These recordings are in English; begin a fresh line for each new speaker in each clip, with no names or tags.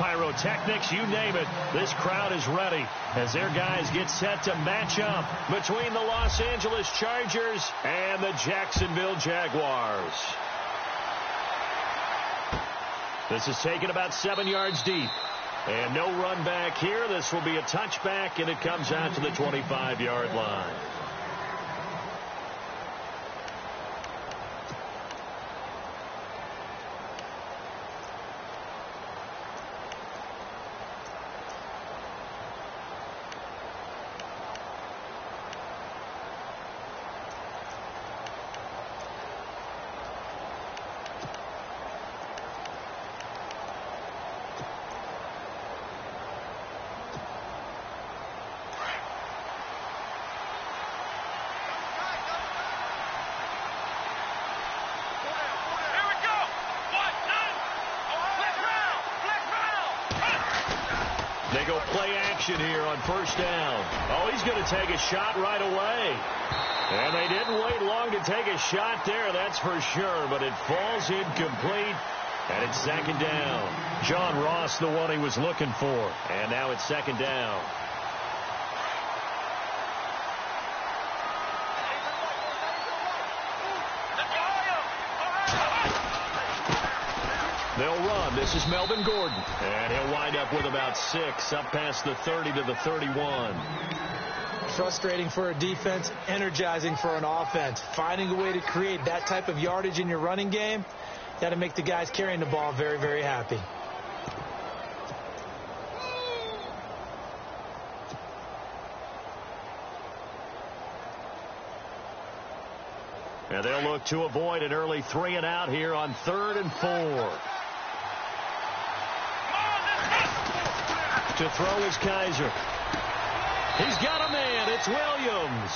pyrotechnics, you name it. This crowd is ready as their guys get set to match up between the Los Angeles Chargers and the Jacksonville Jaguars. This is taken about 7 yards deep. And no run back here. This will be a touchback, and it comes out to the 25-yard line. They go play action here on first down. Oh, he's going to take a shot right away. And they didn't wait long to take a shot there, that's for sure. But it falls incomplete, and it's second down. John Ross, the one he was looking for. And now it's second down. They'll run. This is Melvin Gordon. And he'll wind up with about 6, up past the 30 to the 31.
Frustrating for a defense, energizing for an offense. Finding a way to create that type of yardage in your running game, got to make the guys carrying the ball very, very happy.
And they'll look to avoid an early 3 and out here on 3rd and 4. To throw is Kaiser. He's got a man. It's Williams.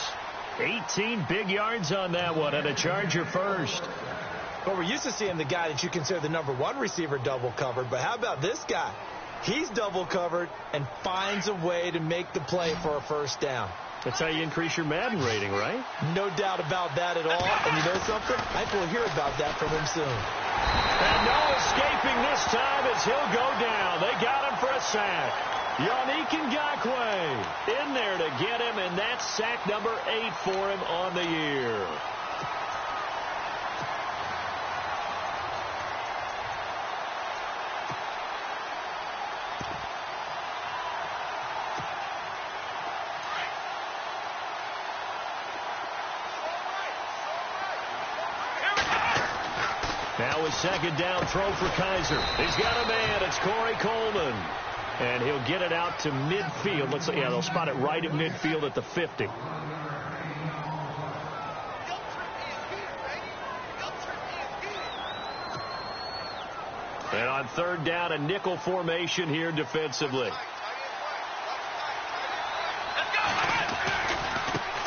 18 big yards on that one, and a Charger first.
Well, we're used to seeing the guy that you consider the #1 receiver double covered, but how about this guy? He's double covered and finds a way to make the play for a first down.
That's how you increase your Madden rating, right?
No doubt about that at all. And you know something? I think we'll hear about that from him soon.
And no escaping this time as he'll go down. They got him for a sack. Yannick Ngakoue in there to get him, and that's sack number 8 for him on the year. Now a second down throw for Kaiser. He's got a man. It's Corey Coleman. And he'll get it out to midfield. Looks like, yeah, they'll spot it right at midfield at the 50. And on 3rd down, a nickel formation here defensively.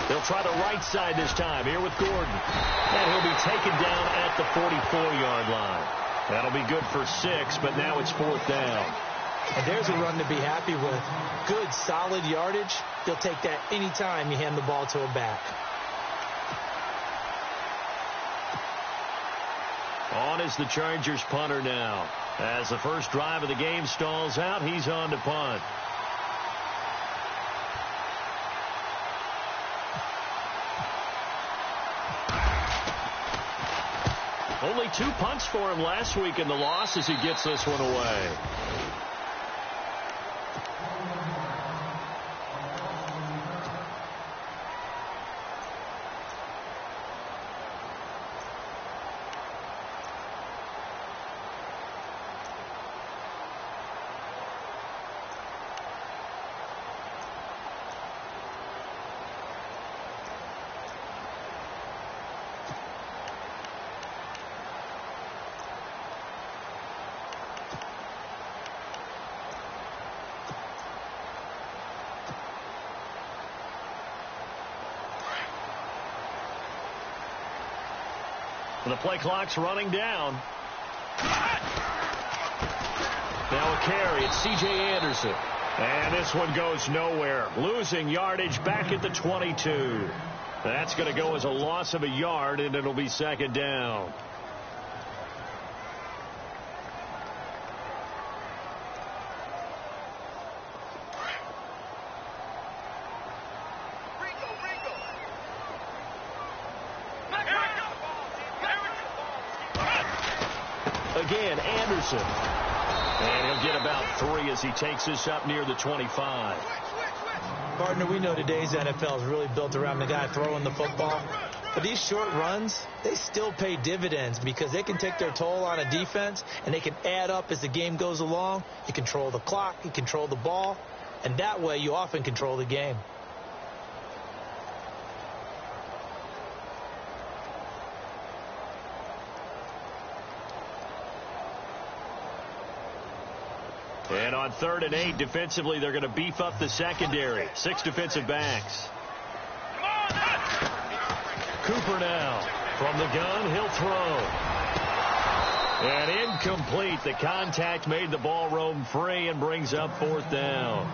They'll try the right side this time here with Gordon. And he'll be taken down at the 44-yard line. That'll be good for 6, but now it's 4th down.
And there's a run to be happy with. Good, solid yardage. They'll take that anytime you hand the ball to a back.
On is the Chargers punter now. As the first drive of the game stalls out, he's on to punt. Only 2 punts for him last week in the loss as he gets this one away. The play clock's running down. Now a carry. It's C.J. Anderson. And this one goes nowhere. Losing yardage back at the 22. That's going to go as a loss of a yard, and it'll be second down. again, Anderson. And he'll get about 3 as he takes this up near the 25.
Partner, we know today's NFL is really built around the guy throwing the football. But these short runs, they still pay dividends because they can take their toll on a defense, and they can add up as the game goes along. You control the clock, you control the ball, and that way you often control the game.
And on 3rd and 8, defensively, they're going to beef up the secondary. 6 defensive backs. Cooper now. From the gun, he'll throw. And incomplete. The contact made the ball roam free and brings up 4th down.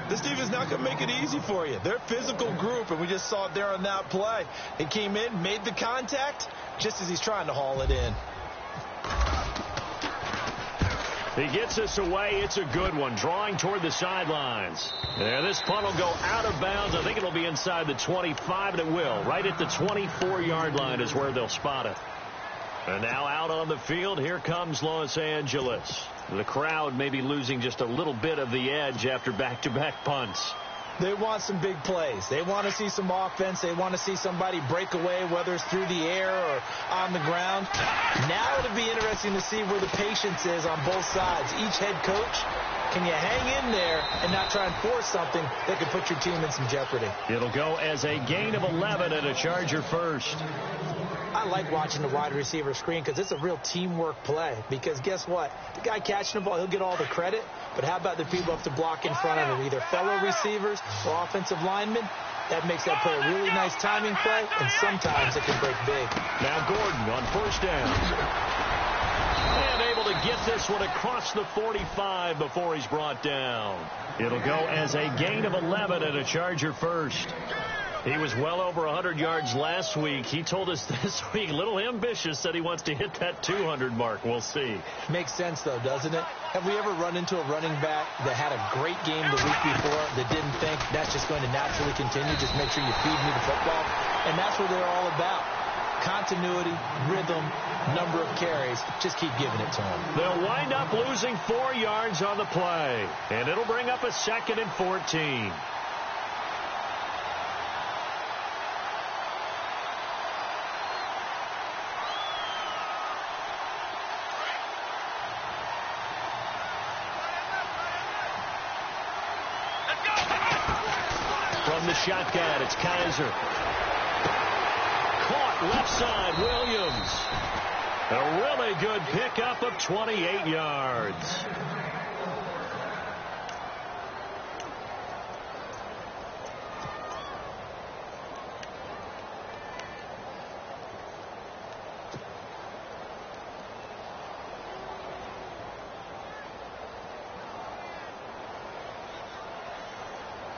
This defense is not going to make it easy for you. They're a physical group, and we just saw it there on that play. He came in, made the contact, just as he's trying to haul it in.
He gets this away. It's a good one. Drawing toward the sidelines. And this punt will go out of bounds. I think it'll be inside the 25, and it will. Right at the 24-yard line is where they'll spot it. And now out on the field, here comes Los Angeles. The crowd may be losing just a little bit of the edge after back-to-back punts.
They want some big plays. They want to see some offense. They want to see somebody break away, whether it's through the air or on the ground. Now it'll be interesting to see where the patience is on both sides. Each head coach, can you hang in there and not try and force something that could put your team in some jeopardy?
It'll go as a gain of 11 and a Charger first.
I like watching the wide receiver screen because it's a real teamwork play. Because guess what? The guy catching the ball, he'll get all the credit. But how about the people have to block in front of him, either fellow receivers or offensive linemen? That makes that play a really nice timing play, and sometimes it can break big.
Now Gordon on 1st down. And able to get this one across the 45 before he's brought down. It'll go as a gain of 11 and a Charger first. He was well over 100 yards last week. He told us this week, a little ambitious, said he wants to hit that 200 mark. We'll see.
Makes sense, though, doesn't it? Have we ever run into a running back that had a great game the week before that didn't think that's just going to naturally continue? Just make sure you feed me the football. And that's what they're all about. Continuity, rhythm, number of carries. Just keep giving it to them.
They'll wind up losing 4 yards on the play. And it'll bring up a 2nd and 14. From the shotgun, it's Kaiser. Caught left side, Williams. A really good pickup of 28 yards.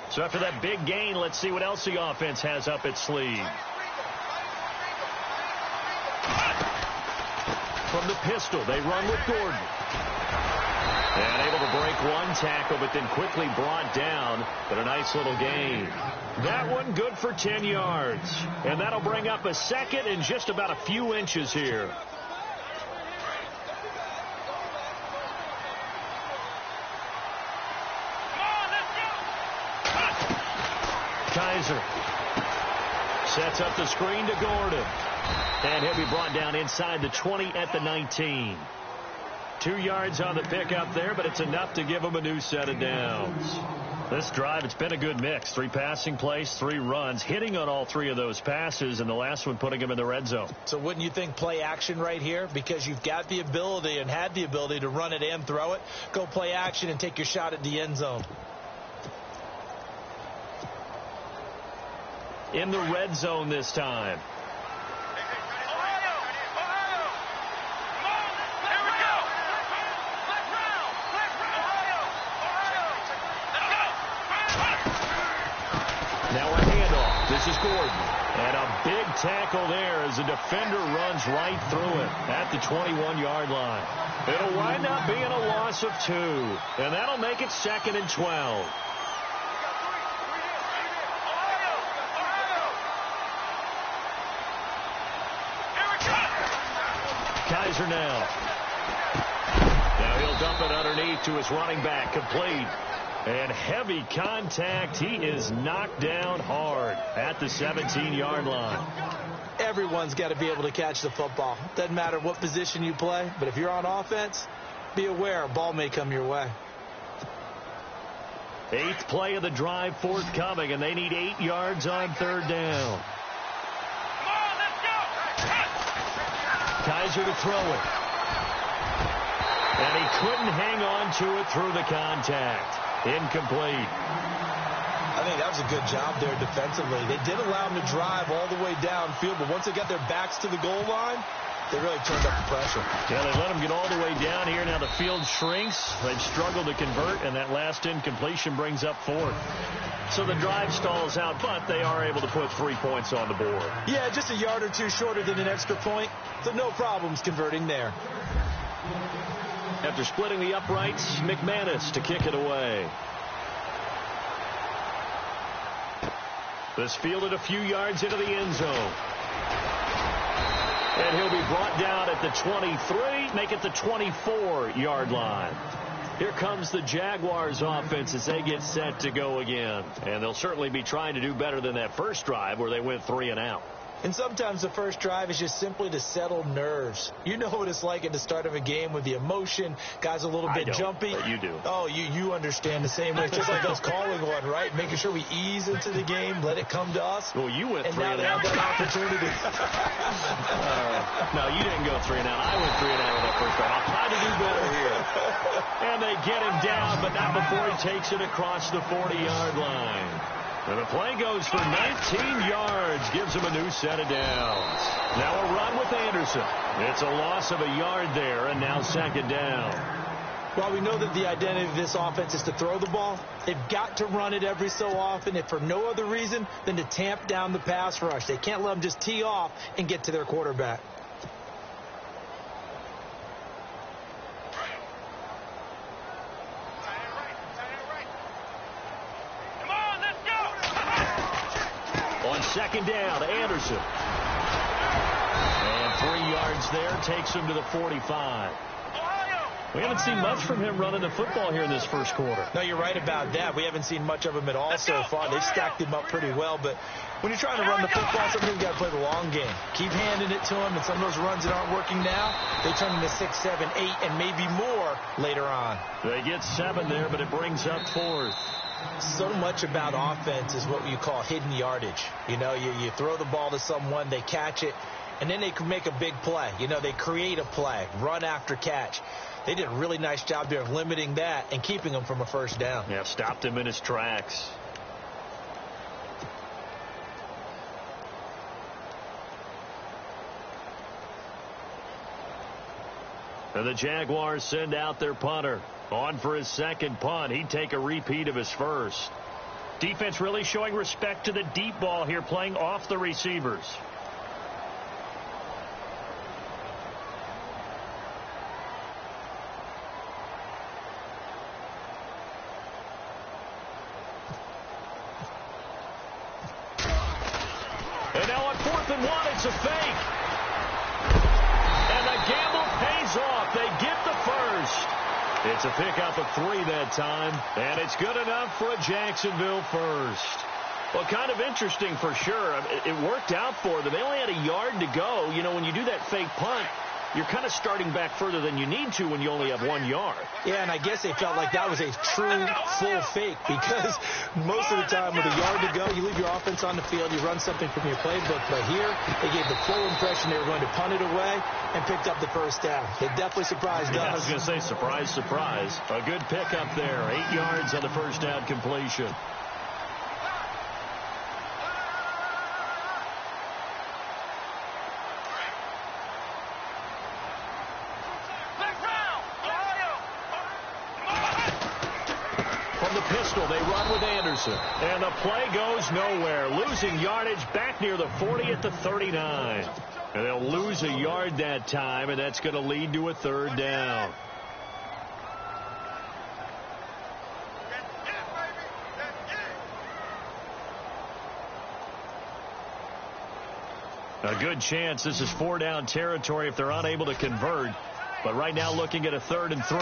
So after that big gain, let's see what else the offense has up its sleeve. From the pistol, they run with Gordon. And able to break one tackle, but then quickly brought down. But a nice little gain. That one good for 10 yards. And that'll bring up a 2nd and just about a few inches here. Kaiser sets up the screen to Gordon. And he'll be brought down inside the 20 at the 19. 2 yards on the pickup there, but it's enough to give him a new set of downs. This drive, it's been a good mix. 3 passing plays, 3 runs, hitting on all 3 of those passes, and the last one putting him in the red zone.
So wouldn't you think play action right here? Because you've got the ability and had the ability to run it and throw it. Go play action and take your shot at the end zone.
In the red zone this time. Now a handoff. This is Gordon. And a big tackle there as the defender runs right through it at the 21-yard line. It'll wind up being a loss of 2. And that'll make it 2nd and 12. are now. Now he'll dump it underneath to his running back, complete. And heavy contact. He is knocked down hard at the 17-yard line.
Everyone's got to be able to catch the football. Doesn't matter what position you play, but if you're on offense, be aware a ball may come your way.
8th play of the drive forthcoming, and they need 8 yards on 3rd down. Kaiser to throw it. And he couldn't hang on to it through the contact. Incomplete.
I think that was a good job there defensively. They did allow them to drive all the way downfield, but once they got their backs to the goal line, they really turned up the pressure.
Yeah, they let them get all the way down here. Now the field shrinks. They've struggled to convert, and that last incompletion brings up 4th. So the drive stalls out, but they are able to put 3 points on the board.
Yeah, just a yard or two shorter than an extra point, so no problems converting there.
After splitting the uprights, McManus to kick it away. This fielded a few yards into the end zone. And he'll be brought down at the 23, make it the 24-yard line. Here comes the Jaguars offense as they get set to go again. And they'll certainly be trying to do better than that first drive where they went 3 and out.
And sometimes the first drive is just simply to settle nerves. You know what it's like at the start of a game with the emotion. Guys a little bit jumpy.
But you do.
Oh, you understand the same way. It's just like us calling one, right? Making sure we ease into the game, let it come to us.
Well, you went 3 and
And now
out.
they have that opportunity.
No, you didn't go 3 and out. I went 3 and out with that first drive. I'll try to do better here. And they get him down, but not before he takes it across the 40-yard line. And the play goes for 19 yards, gives him a new set of downs. Now a run with Anderson. It's a loss of a yard there, and now 2nd down.
Well, we know that the identity of this offense is to throw the ball. They've got to run it every so often, if for no other reason than to tamp down the pass rush. They can't let them just tee off and get to their quarterback.
On 2nd down, Anderson. And 3 yards there, takes him to the 45. We haven't seen much from him running the football here in this first quarter.
No, you're right about that. We haven't seen much of him at all so far. They've stacked him up pretty well, but when you're trying to run the football, sometimes you've got to play the long game. Keep handing it to him, and some of those runs that aren't working now, they turn into 6, 7, 8, and maybe more later on.
They get 7 there, but it brings up 4th.
So much about offense is what you call hidden yardage. You know, you throw the ball to someone, they catch it, and then they can make a big play. You know, they create a play, run after catch. They did a really nice job there of limiting that and keeping him from a first down.
Yeah, stopped him in his tracks. And the Jaguars send out their punter. On for his 2nd punt. He'd take a repeat of his first. Defense really showing respect to the deep ball here, playing off the receivers. And now on 4th and 1, it's a fake. And the gamble pays off. They get the first. It's a pickup of 3 that time, and it's good enough for a Jacksonville first. Well, kind of interesting for sure. It worked out for them. They only had a yard to go. You know, when you do that fake punt, you're kind of starting back further than you need to when you only have 1 yard.
Yeah, and I guess they felt like that was a true full fake because most of the time with a yard to go, you leave your offense on the field, you run something from your playbook. But here, they gave the full impression they were going to punt it away and picked up the first down. They definitely surprised us.
I was going to say, surprise, surprise. A good pickup there. 8 yards on the first down completion. They run with Anderson, and the play goes nowhere. Losing yardage back near the 40 at the 39. And they'll lose a yard that time, and that's going to lead to a 3rd down. A good chance this is 4-down territory if they're unable to convert. But right now looking at a 3rd and 3.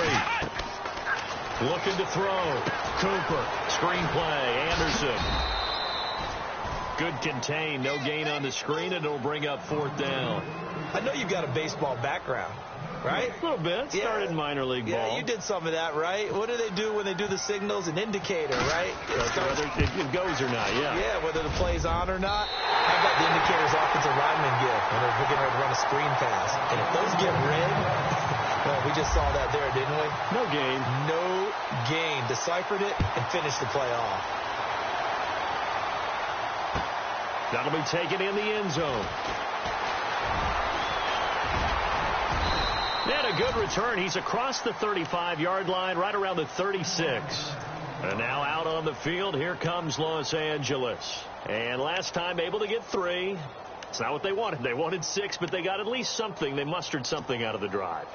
Looking to throw. Cooper. Screen play. Anderson. Good contain. No gain on the screen, and it'll bring up 4th down.
I know you've got a baseball background, right?
A little bit. Started in minor league ball.
Yeah, you did some of that, right? What do they do when they do the signals? An indicator, right?
Whether it goes or not, yeah.
Yeah, whether the play's on or not. How about the indicators offensive linemen give when they're getting ready to run a screen pass? And if those get red, well, we just saw that there, didn't we?
No gain.
No gain. Deciphered it and finished the play off.
That'll be taken in the end zone. And a good return. He's across the 35-yard line, right around the 36. And now out on the field, here comes Los Angeles. And last time able to get 3. It's not what they wanted. They wanted 6, but they got at least something. They mustered something out of the drive.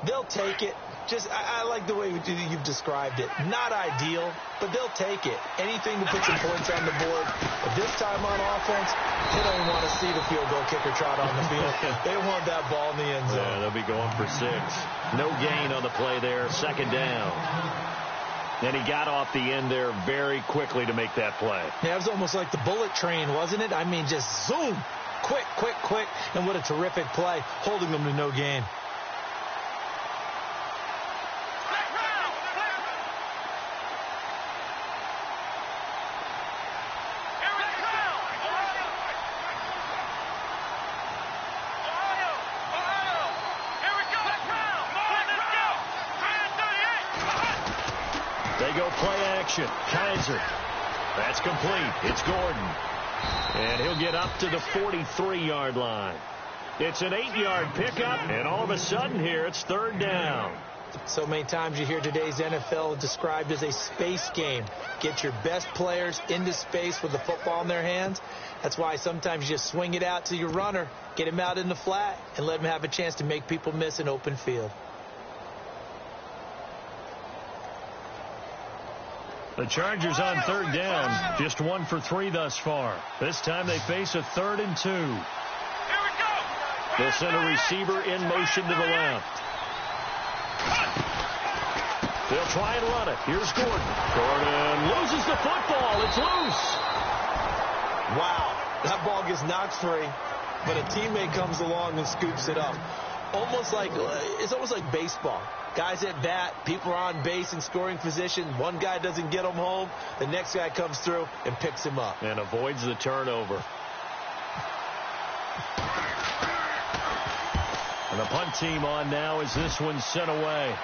They'll take it. I like the way you've described it. Not ideal, but they'll take it. Anything to put some points on the board. But this time on offense, they don't want to see the field goal kicker trot on the field. They want that ball in the end zone.
Yeah, they'll be going for 6. No gain on the play there. 2nd down. Then he got off the end there very quickly to make that play.
Yeah, it was almost like the bullet train, wasn't it? I mean, just zoom. Quick, quick, quick. And what a terrific play, holding them to no gain.
They go play action. Kaiser. That's complete. It's Gordon. And he'll get up to the 43-yard line. It's an 8-yard pickup, and all of a sudden here it's 3rd down.
So many times you hear today's NFL described as a space game. Get your best players into space with the football in their hands. That's why sometimes you just swing it out to your runner, get him out in the flat, and let him have a chance to make people miss an open field.
The Chargers on 3rd down, just 1 for 3 thus far. This time they face a 3rd and 2. They'll send a receiver in motion to the left. They'll try and run it. Here's Gordon. Gordon loses the football. It's loose.
Wow, that ball gets knocked free, but a teammate comes along and scoops it up. It's almost like baseball. Guys at bat, people are on base in scoring position. One guy doesn't get him home. The next guy comes through and picks him up.
And avoids the turnover. And the punt team on now as this one's sent away.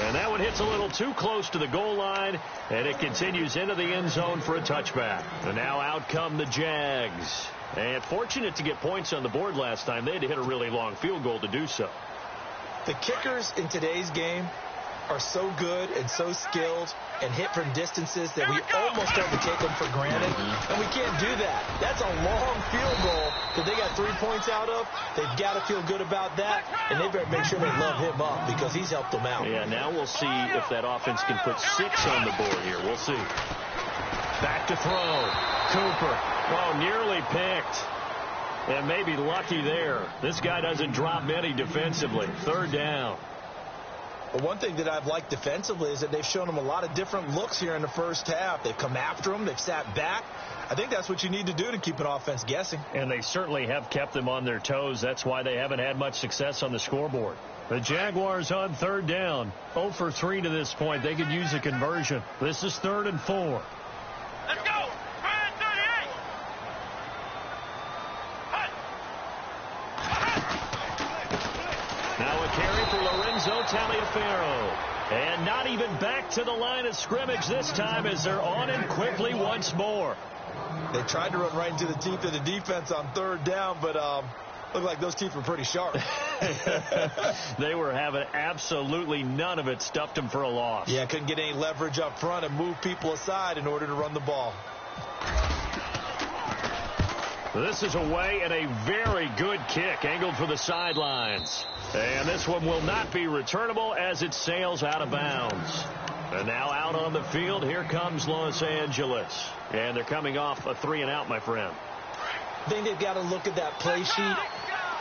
And that one hits a little too close to the goal line, and it continues into the end zone for a touchback. And now out come the Jags. And fortunate to get points on the board last time. They had to hit a really long field goal to do so.
The kickers in today's game are so good and so skilled and hit from distances that we almost start to take them for granted. And we can't do that. That's a long field goal that they got 3 points out of. They've got to feel good about that, and they better make sure they love him up because he's helped them out.
Yeah, now we'll see if that offense can put 6 on the board here. We'll see. Back to throw. Cooper. Oh, nearly picked. And maybe lucky there. This guy doesn't drop many defensively. 3rd down.
Well, one thing that I've liked defensively is that they've shown them a lot of different looks here in the first half. They've come after them. They've sat back. I think that's what you need to do to keep an offense guessing.
And they certainly have kept them on their toes. That's why they haven't had much success on the scoreboard. The Jaguars on 3rd down. 0 for 3 to this point. They could use a conversion. This is 3rd and 4.
Let's go!
Now a carry for Lorenzo Taliaferro. And not even back to the line of scrimmage this time as they're on it quickly once more.
They tried to run right into the teeth of the defense on 3rd down, but looked like those teeth were pretty sharp.
They were having absolutely none of it. Stuffed them for a loss.
Yeah, couldn't get any leverage up front and move people aside in order to run the ball.
This is away and a very good kick angled for the sidelines. And this one will not be returnable as it sails out of bounds. And now out on the field, here comes Los Angeles. And they're coming off a 3-and-out, my friend.
I think they've got to look at that play sheet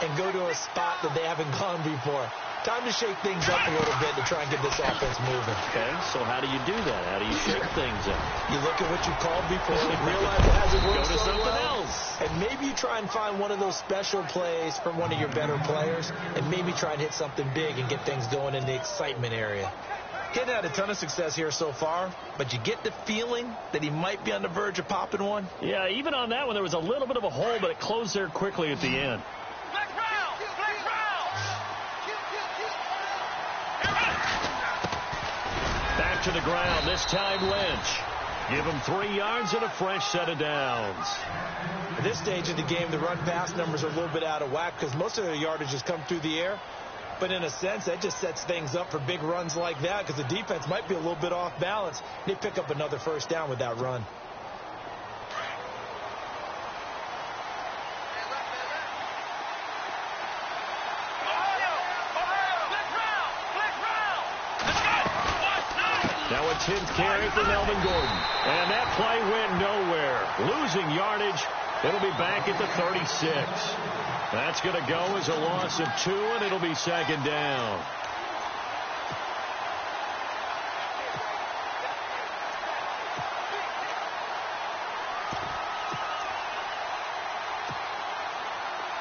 and go to a spot that they haven't gone before. Time to shake things up a little bit to try and get this offense moving.
Okay, so how do you do that? How do you shake things up?
You look at what you called before, realize it hasn't worked
Go to
so
something
well,
else.
and maybe you try and find one of those special plays from one of your better players, and maybe try and hit something big and get things going in the excitement area. He hasn't had a ton of success here so far, but you get the feeling that he might be on the verge of popping one.
Yeah, even on that one, there was a little bit of a hole, but it closed there quickly at the end. Back to the ground, this time Lynch. Give him 3 yards and a fresh set of downs.
At this stage of the game, the run-pass numbers are a little bit out of whack because most of their yardage has come through the air. But in a sense, that just sets things up for big runs like that because the defense might be a little bit off balance. They pick up another first down with that run.
Now a 10th carry for Melvin Gordon. And that play went nowhere. Losing yardage. It'll be back at the 36. That's going to go as a loss of 2, and it'll be second down.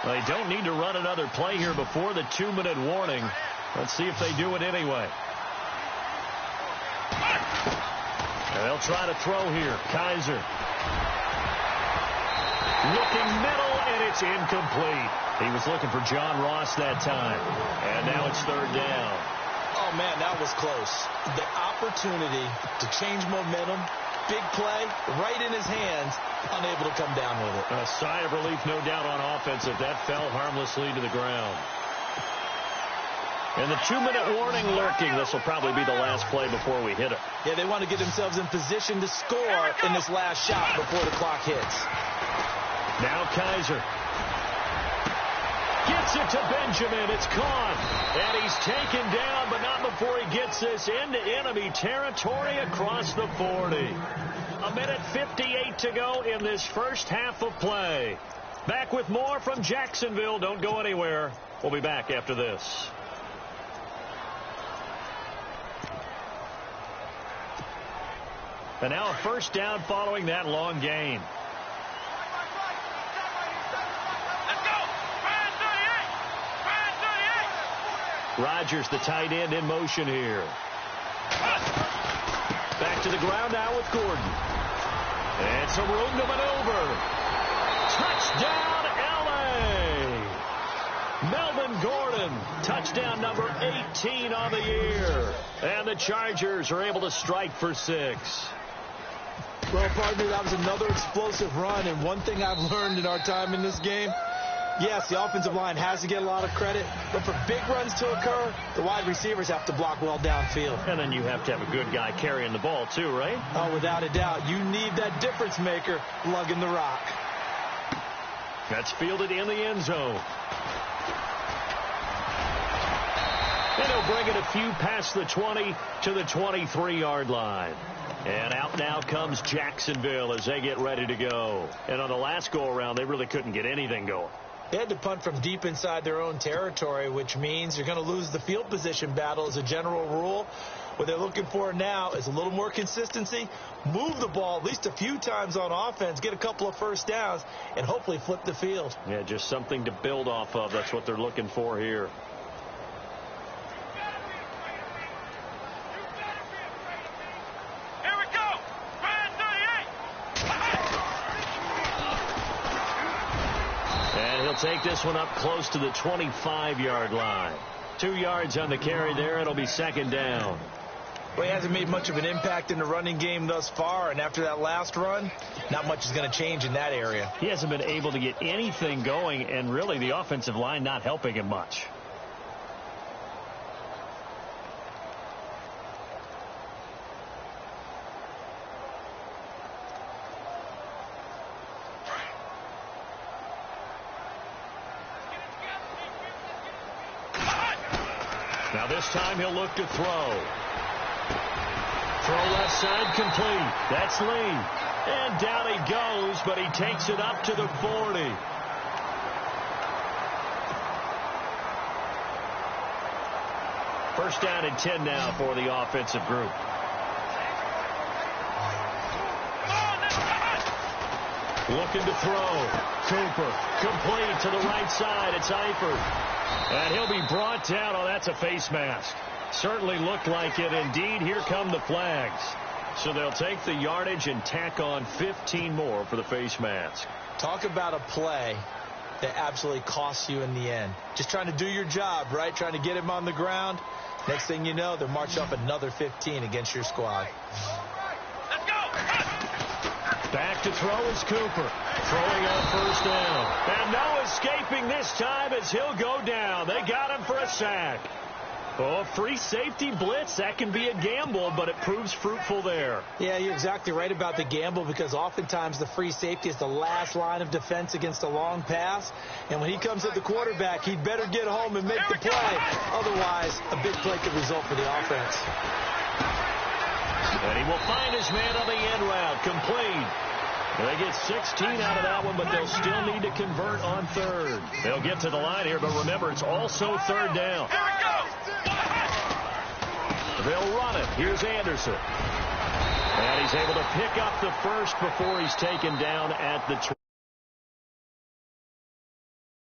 They don't need to run another play here before the 2-minute warning. Let's see if they do it anyway. And they'll try to throw here. Kaiser. Looking middle, and it's incomplete. He was looking for John Ross that time. And now it's third down.
Oh, man, that was close. The opportunity to change momentum, big play, right in his hands, unable to come down with it.
A sigh of relief, no doubt, on offense if that fell harmlessly to the ground. And the 2-minute warning lurking. This will probably be the last play before we hit it.
Yeah, they want to get themselves in position to score in this last shot before the clock hits.
Now Kaiser. Gets it to Benjamin. It's caught. And he's taken down, but not before he gets this into enemy territory across the 40. 1:58 to go in this first half of play. Back with more from Jacksonville. Don't go anywhere. We'll be back after this. And now a first down following that long gain. Rodgers, the tight end, in motion here. Back to the ground now with Gordon. And some room to maneuver. Touchdown, L.A. Melvin Gordon, touchdown number 18 on the year. And the Chargers are able to strike for 6.
Well, partner, that was another explosive run, and one thing I've learned in our time in this game, yes, the offensive line has to get a lot of credit, but for big runs to occur, the wide receivers have to block well downfield.
And then you have to have a good guy carrying the ball too, right?
Oh, without a doubt. You need that difference maker lugging the rock.
That's fielded in the end zone. And he'll bring it a few past the 20 to the 23-yard line. And out now comes Jacksonville as they get ready to go. And on the last go-around, they really couldn't get anything going.
They had to punt from deep inside their own territory, which means you're going to lose the field position battle as a general rule. What they're looking for now is a little more consistency, move the ball at least a few times on offense, get a couple of first downs, and hopefully flip the field.
Yeah, just something to build off of. That's what they're looking for here. Take this one up close to the 25-yard line. 2 yards on the carry there. It'll be second down.
Well, he hasn't made much of an impact in the running game thus far, and after that last run, not much is going to change in that area.
He hasn't been able to get anything going, and really the offensive line not helping him much. Now this time he'll look to throw. Throw left side complete. That's Lee. And down he goes, but he takes it up to the 40. First down and 10 now for the offensive group. Looking to throw. Cooper. Complete to the right side. It's Eifert. And he'll be brought down. Oh, that's a face mask. Certainly looked like it. Indeed, here come the flags. So they'll take the yardage and tack on 15 more for the face mask.
Talk about a play that absolutely costs you in the end. Just trying to do your job, right? Trying to get him on the ground. Next thing you know, they're marching off another 15 against your squad.
Let's go!
Back to throw is Cooper. Throwing on first down. And no escaping this time as he'll go down. They got him for a sack. Oh, free safety blitz, that can be a gamble, but it proves fruitful there.
Yeah, you're exactly right about the gamble, because oftentimes the free safety is the last line of defense against a long pass. And when he comes at the quarterback, he'd better get home and make the play. Otherwise, a big play could result for the offense.
And he will find his man on the end route. Complete. They get 16 out of that one, but they'll still need to convert on third. They'll get to the line here, but remember, it's also third down.
Here we go!
They'll run it. Here's Anderson. And he's able to pick up the first before he's taken down at the 20.